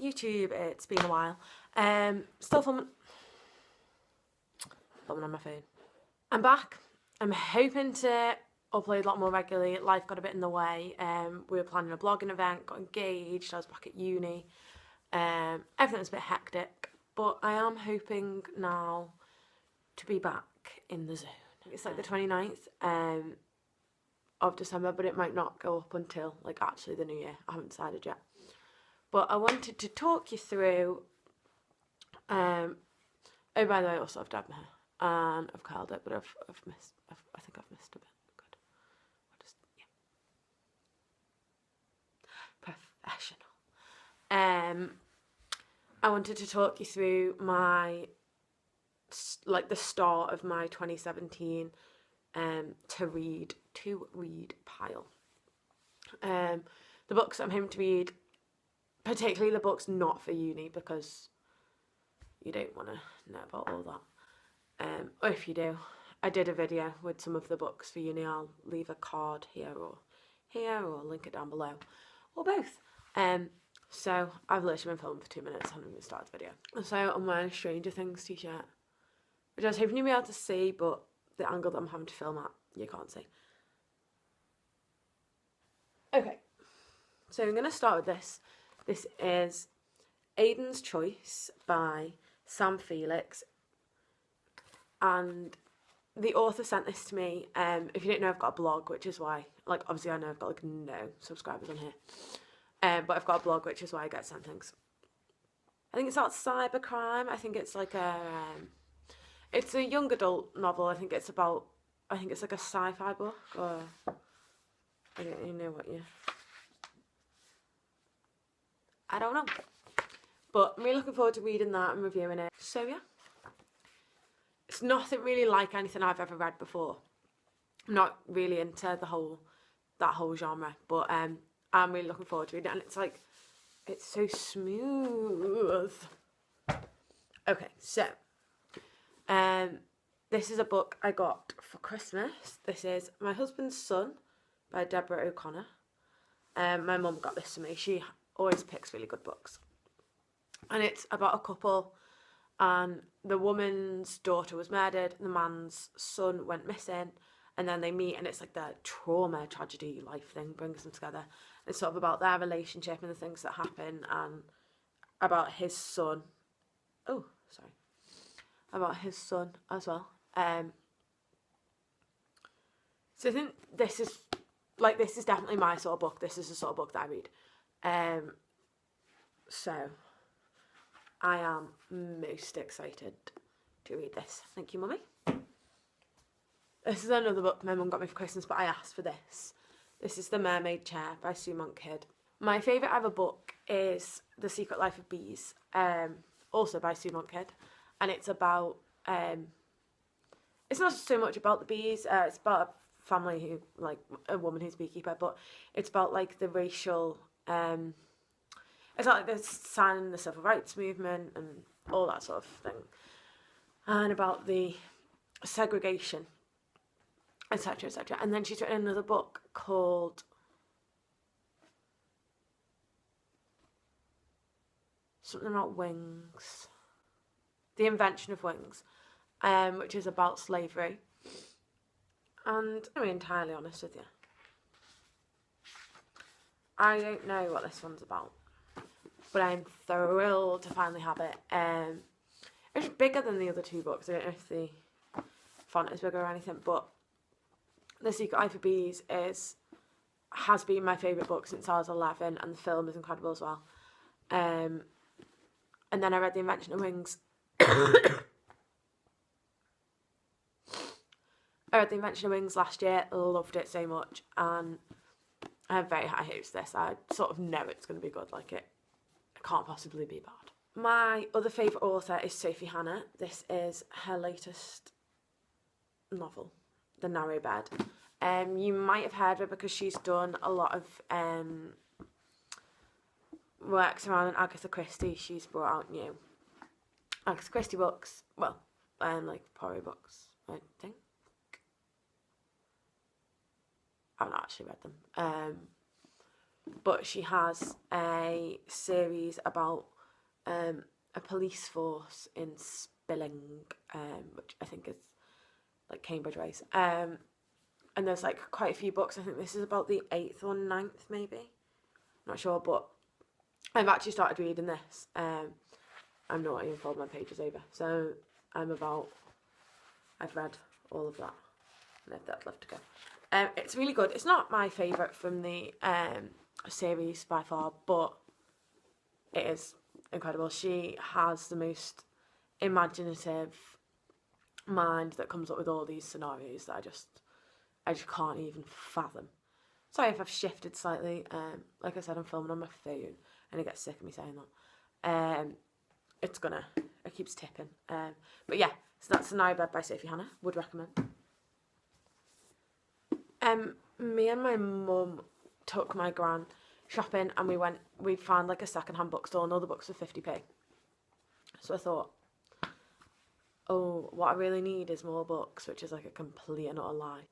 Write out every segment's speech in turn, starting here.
YouTube, it's been a while. Still filming on my phone. I'm back. I'm hoping to upload a lot more regularly. Life got a bit in the way. We were planning a blogging event, got engaged, I was back at uni. Everything was a bit hectic, but I am hoping now to be back in the zone. It's like the 29th of December, but it might not go up until like actually the new year. I haven't decided yet. But I wanted to talk you through, oh by the way, also I've dyed my hair and I've curled it, but I think I've missed a bit. Good. I'll just, yeah. Professional. I wanted to talk you through my, like the start of my 2017 to read pile. The books I'm hoping to read, particularly the books not for uni, because you don't want to know about all that. Or if you do, I did a video with some of the books for uni. I'll leave a card here or link it down below, or both. So I've literally been filming for 2 minutes, I haven't even started the video. So I'm wearing a Stranger Things t-shirt, which I was hoping you'd be able to see, but the angle that I'm having to film at, you can't see. Okay, so I'm going to start with this. This is Aidens Choice by Sam Felix, and the author sent this to me. If you don't know, I've got a blog, which is why, like, obviously I know I've got like no subscribers on here, but I've got a blog, which is why I get sent things. I think it's about cybercrime. I think it's like it's a young adult novel. I think it's like a sci-fi book, or I don't even know what I don't know. But I'm really looking forward to reading that and reviewing it. So yeah. It's nothing really like anything I've ever read before. I'm not really into that whole genre, but I'm really looking forward to reading it, and it's like, it's so smooth. Okay, so this is a book I got for Christmas. This is My Husband's Son by Deborah O'Connor. My mum got this to me. She always picks really good books. And it's about a couple, and the woman's daughter was murdered, the man's son went missing, and then they meet, and it's like the trauma, tragedy, life thing brings them together. It's sort of about their relationship and the things that happen, and about his son. Oh, sorry. About his son as well. So I think this is definitely my sort of book. This is the sort of book that I read. So I am most excited to read this. Thank you, Mummy. This is another book my mum got me for Christmas, but I asked for this. This is The Mermaid Chair by Sue Monk-Kidd. My favourite ever book is The Secret Life of Bees, also by Sue Monk-Kidd. And it's about, it's not so much about the bees, it's about a family who, like, a woman who's a beekeeper, but it's about, like, the racial, it's like the signing the civil rights movement and all that sort of thing. And about the segregation, etc, etc. And then she's written another book called something about wings. The Invention of Wings, which is about slavery. And to be entirely honest with you, I don't know what this one's about, but I'm thrilled to finally have it. It's bigger than the other two books. I don't know if the font is bigger or anything, but The Secret Life of Bees has been my favourite book since I was 11, and the film is incredible as well. And then I read The Invention of Wings. I read The Invention of Wings last year, loved it so much, and I have very high hopes for this. I sort of know it's going to be good, like it can't possibly be bad. My other favourite author is Sophie Hannah. This is her latest novel, The Narrow Bed. You might have heard of her because she's done a lot of works around Agatha Christie. She's brought out new Agatha Christie books, well, like Poirot books, I think. I've not actually read them. but she has a series about a police force in Spilling, which I think is like Cambridge ways. And there's like quite a few books. I think this is about the 8th or 9th maybe. Not sure, but I've actually started reading this. I'm not even folding my pages over, so I've read all of that, and that's left to go. It's really good. It's not my favourite from the series by far, but it is incredible. She has the most imaginative mind that comes up with all these scenarios that I just can't even fathom. Sorry if I've shifted slightly. Like I said, I'm filming on my phone, and it gets sick of me saying that. It keeps tipping. But yeah, so that's Scenario Bed by Sophie Hannah. Would recommend. Me and my mum took my gran shopping, and we found like a second-hand bookstore, and all the books were 50p. So I thought, oh, what I really need is more books, which is like a complete and utter lie.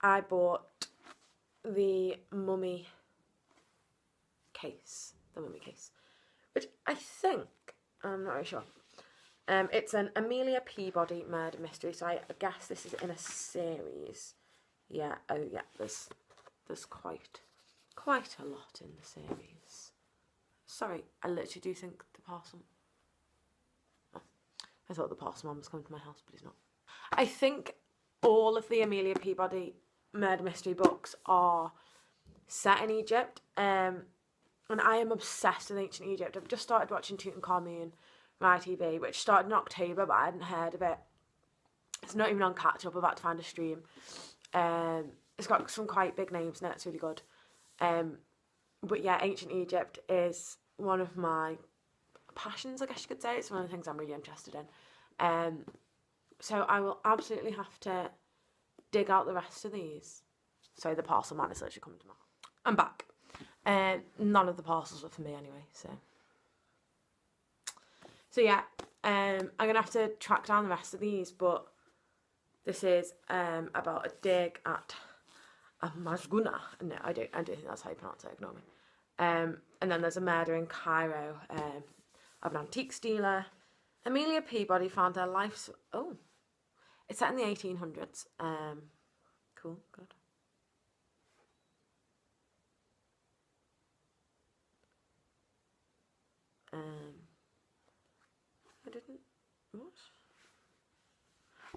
I bought the mummy case, which I think, I'm not really sure. It's an Amelia Peabody murder mystery, so I guess this is in a series. Yeah, oh yeah, there's quite a lot in the series. Sorry, I literally do think the parcel... Oh, I thought the parcel man was coming to my house, but he's not. I think all of the Amelia Peabody murder mystery books are set in Egypt, and I am obsessed with ancient Egypt. I've just started watching Tutankhamun on ITV, which started in October, but I hadn't heard of it. It's not even on catch up. I've had to find a stream. It's got some quite big names in it. It's really good. But yeah, ancient Egypt is one of my passions, I guess you could say. It's one of the things I'm really interested in. So I will absolutely have to dig out the rest of these. Sorry, the parcel man is literally coming to my house. I'm back. None of the parcels were for me anyway, so yeah, I'm gonna have to track down the rest of these, but this is about a dig at a Masguna. No, I don't think that's how you pronounce it, ignore me. And then there's a murder in Cairo of an antiques dealer. Amelia Peabody found her life's... Oh, it's set in the 1800s. Cool, good. I didn't... What?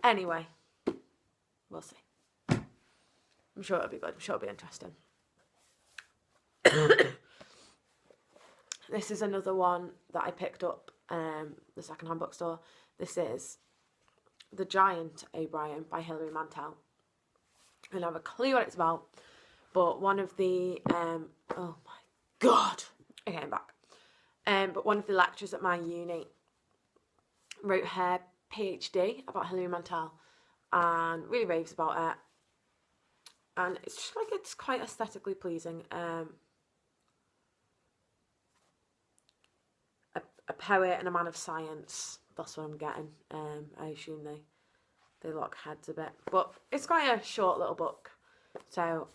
Anyway, we'll see. I'm sure it'll be good. I'm sure it'll be interesting. This is another one that I picked up the second-hand bookstore. This is The Giant O'Brien by Hilary Mantel. I don't have a clue what it's about, but one of the... oh my God! Okay, I'm back. But one of the lecturers at my uni wrote her PhD about Hilary Mantel and really raves about it. And it's just like, it's quite aesthetically pleasing. A poet and a man of science, that's what I'm getting. I assume they lock heads a bit. But it's quite a short little book. So,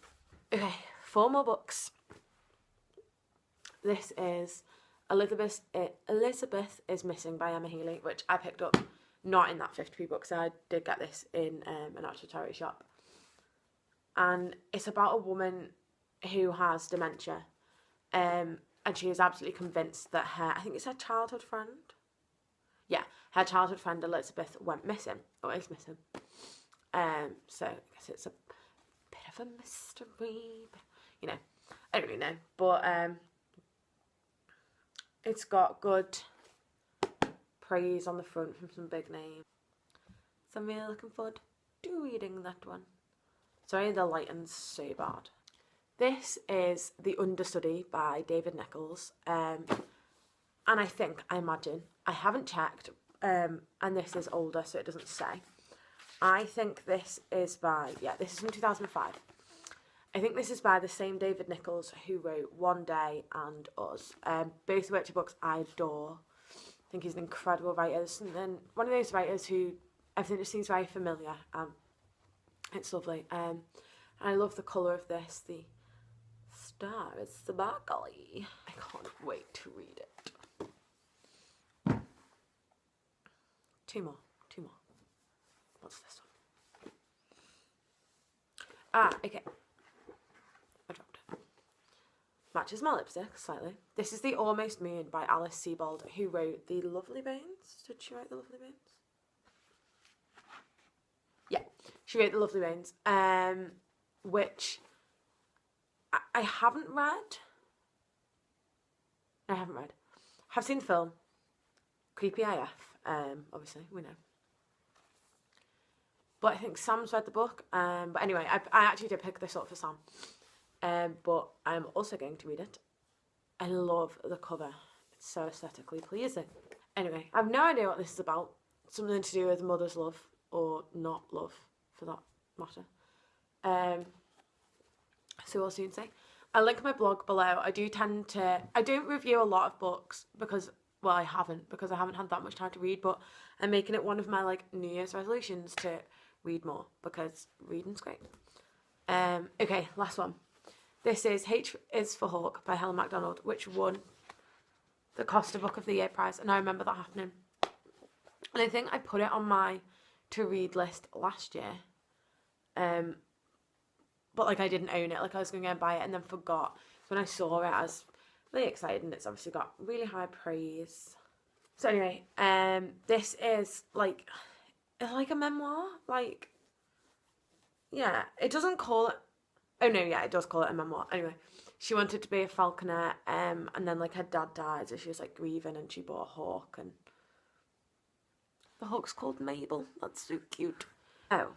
okay, 4 more books. This is Elizabeth is Missing by Emma Healy, which I picked up not in that 50p book, so I did get this in an actual charity shop. And it's about a woman who has dementia, and she is absolutely convinced that I think it's her childhood friend. Yeah, her childhood friend Elizabeth went missing, or is missing. So I guess it's a bit of a mystery, but, you know, I don't really know. But it's got good praise on the front from some big names. So I'm really looking forward to reading that one. Sorry, the lighting's so bad. This is The Understudy by David Nichols. And I imagine, I haven't checked, and this is older, so it doesn't say. I think this is this is from 2005. I think this is by the same David Nichols who wrote One Day and Us. Both of which are books I adore. I think he's an incredible writer. And one of those writers who everything just seems very familiar. It's lovely. I love the colour of this, the star is sparkly. I can't wait to read it. Two more. What's this one? Ah, okay. I dropped it. Matches my lipstick slightly. This is The Almost Moon by Alice Sebold, who wrote The Lovely Bones. Did she write The Lovely Bones? Yeah, she wrote The Lovely Bones, which I haven't read. Have seen the film. Creepy AF, obviously, we know. But I think Sam's read the book. But anyway, I actually did pick this up for Sam. But I'm also going to read it. I love the cover. It's so aesthetically pleasing. Anyway, I have no idea what this is about. Something to do with mother's love, or not love, for that matter. So we'll soon see. I'll link my blog below. I don't review a lot of books because, well, I haven't had that much time to read, but I'm making it one of my, like, New Year's resolutions to read more, because reading's great. Okay, last one. This is H is for Hawk by Helen MacDonald, which won the Costa Book of the Year prize, and I remember that happening. And I think I put it on my to-read list last year, but, like, I didn't own it. Like, I was going to go and buy it and then forgot. So when I saw it, I was really excited, and it's obviously got really high praise. So anyway, this is, like, it's like a memoir. Like, yeah, it doesn't call it... Oh, no, yeah, it does call it a memoir. Anyway, she wanted to be a falconer, and then, like, her dad died, so she was, like, grieving, and she bought a hawk, and the hawk's called Mabel. That's so cute. Oh,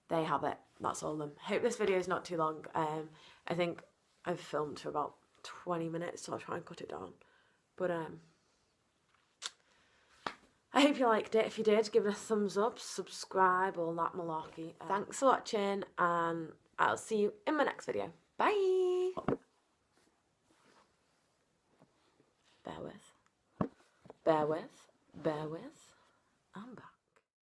there you have it. That's all of them. Hope this video is not too long. I think I've filmed for about 20 minutes, so I'll try and cut it down. But I hope you liked it. If you did, give it a thumbs up, subscribe, all that malarkey. Thanks for watching, and I'll see you in my next video. Bye! Bear with.